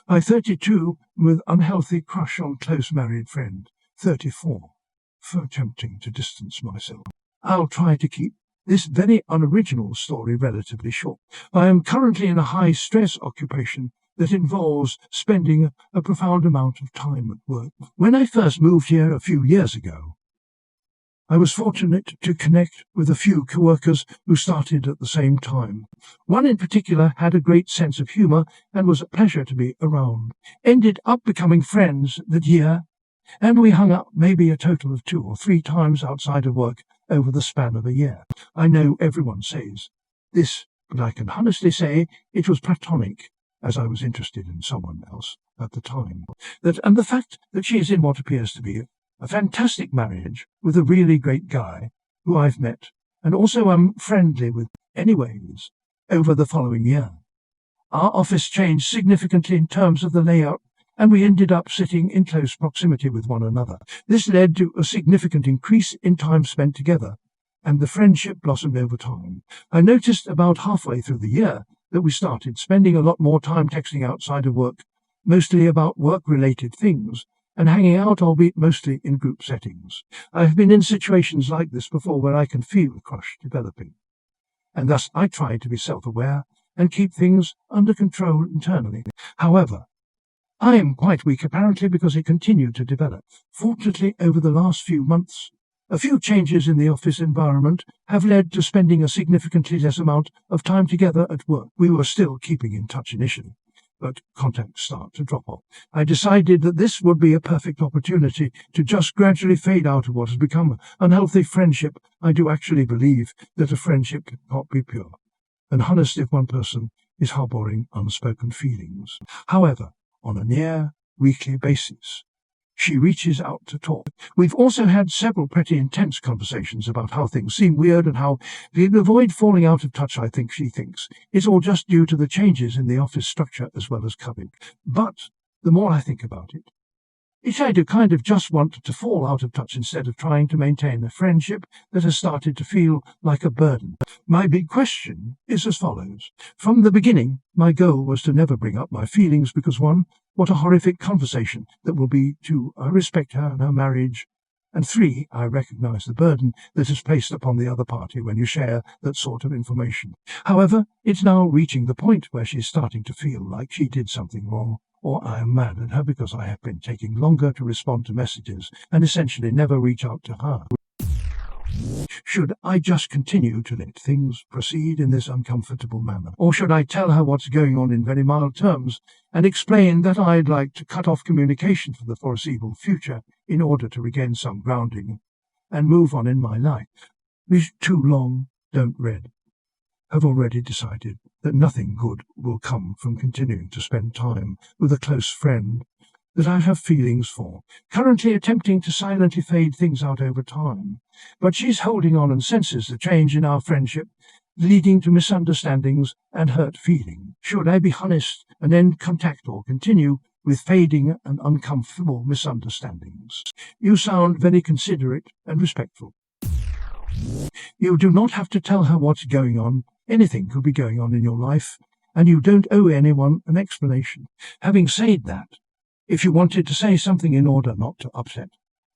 I 32 with unhealthy crush on close married friend. 34. For attempting to distance myself. I'll try to keep this very unoriginal story relatively short. I am currently in a high-stress occupation that involves spending a profound amount of time at work. When I first moved here a few years ago, I was fortunate to connect with a few coworkers who started at the same time. One in particular had a great sense of humor and was a pleasure to be around. Ended up becoming friends that year, and we hung out maybe a total of 2 or 3 times outside of work over the span of a year. I know everyone says this, but I can honestly say it was platonic, as I was interested in someone else at the time. And the fact that she is in what appears to be a fantastic marriage with a really great guy who I've met and also am friendly with anyways over the following year. Our office changed significantly in terms of the layout, and we ended up sitting in close proximity with one another. This led to a significant increase in time spent together, and the friendship blossomed over time. I noticed about halfway through the year that we started spending a lot more time texting outside of work, mostly about work-related things, and hanging out, albeit mostly in group settings. I have been in situations like this before where I can feel a crush developing, and thus I try to be self-aware and keep things under control internally. However, I am quite weak apparently because it continued to develop. Fortunately, over the last few months, a few changes in the office environment have led to spending a significantly less amount of time together at work. We were still keeping in touch initially, but contacts start to drop off. I decided that this would be a perfect opportunity to just gradually fade out of what has become an unhealthy friendship. I do actually believe that a friendship cannot be pure and honest if one person is harboring unspoken feelings. However, on a near weekly basis, she reaches out to talk. We've also had several pretty intense conversations about how things seem weird and how we can avoid falling out of touch. I think she thinks it's all just due to the changes in the office structure as well as COVID. But the more I think about it, I do kind of just want to fall out of touch instead of trying to maintain a friendship that has started to feel like a burden. My big question is as follows. From the beginning, my goal was to never bring up my feelings because 1, what a horrific conversation that will be. 2, I respect her and her marriage. And 3, I recognize the burden that is placed upon the other party when you share that sort of information. However, it's now reaching the point where she's starting to feel like she did something wrong, or I am mad at her because I have been taking longer to respond to messages and essentially never reach out to her. Should I just continue to let things proceed in this uncomfortable manner? Or should I tell her what's going on in very mild terms and explain that I'd like to cut off communication for the foreseeable future in order to regain some grounding and move on in my life? These too long don't read have already decided that nothing good will come from continuing to spend time with a close friend that I have feelings for, currently attempting to silently fade things out over time. But she's holding on and senses the change in our friendship, leading to misunderstandings and hurt feelings. Should I be honest and end contact or continue with fading and uncomfortable misunderstandings? You sound very considerate and respectful. You do not have to tell her what's going on. Anything could be going on in your life, and you don't owe anyone an explanation. Having said that, if you wanted to say something in order not to upset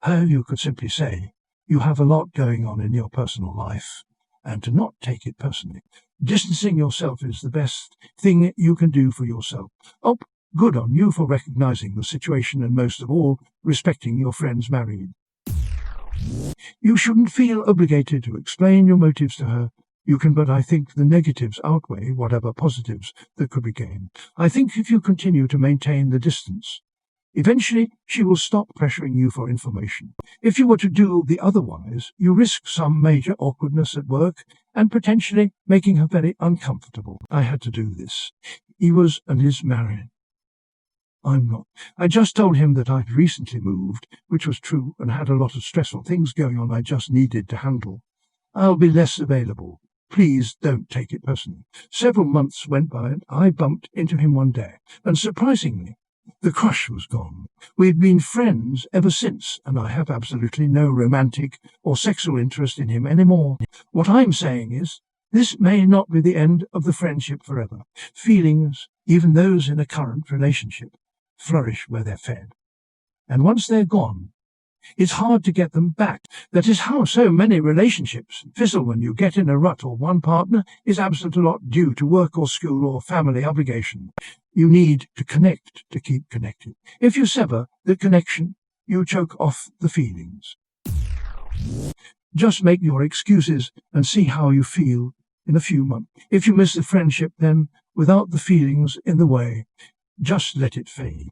her, you could simply say, you have a lot going on in your personal life, and to not take it personally. Distancing yourself is the best thing you can do for yourself. Oh, good on you for recognizing the situation and most of all, respecting your friend's marriage. You shouldn't feel obligated to explain your motives to her. You can, but I think the negatives outweigh whatever positives that could be gained. I think if you continue to maintain the distance, eventually she will stop pressuring you for information. If you were to do the otherwise, you risk some major awkwardness at work and potentially making her very uncomfortable. I had to do this. He was and is married. I'm not. I just told him that I'd recently moved, which was true, and had a lot of stressful things going on I just needed to handle. I'll be less available. Please don't take it personally. Several months went by and I bumped into him one day, and surprisingly, the crush was gone. We'd been friends ever since, and I have absolutely no romantic or sexual interest in him anymore. What I'm saying is, this may not be the end of the friendship forever. Feelings, even those in a current relationship, flourish where they're fed. And once they're gone, it's hard to get them back. That is how so many relationships fizzle when you get in a rut or one partner is absent a lot due to work or school or family obligation. You need to connect to keep connected. If you sever the connection, you choke off the feelings. Just make your excuses and see how you feel in a few months. If you miss the friendship, then, without the feelings in the way, just let it fade.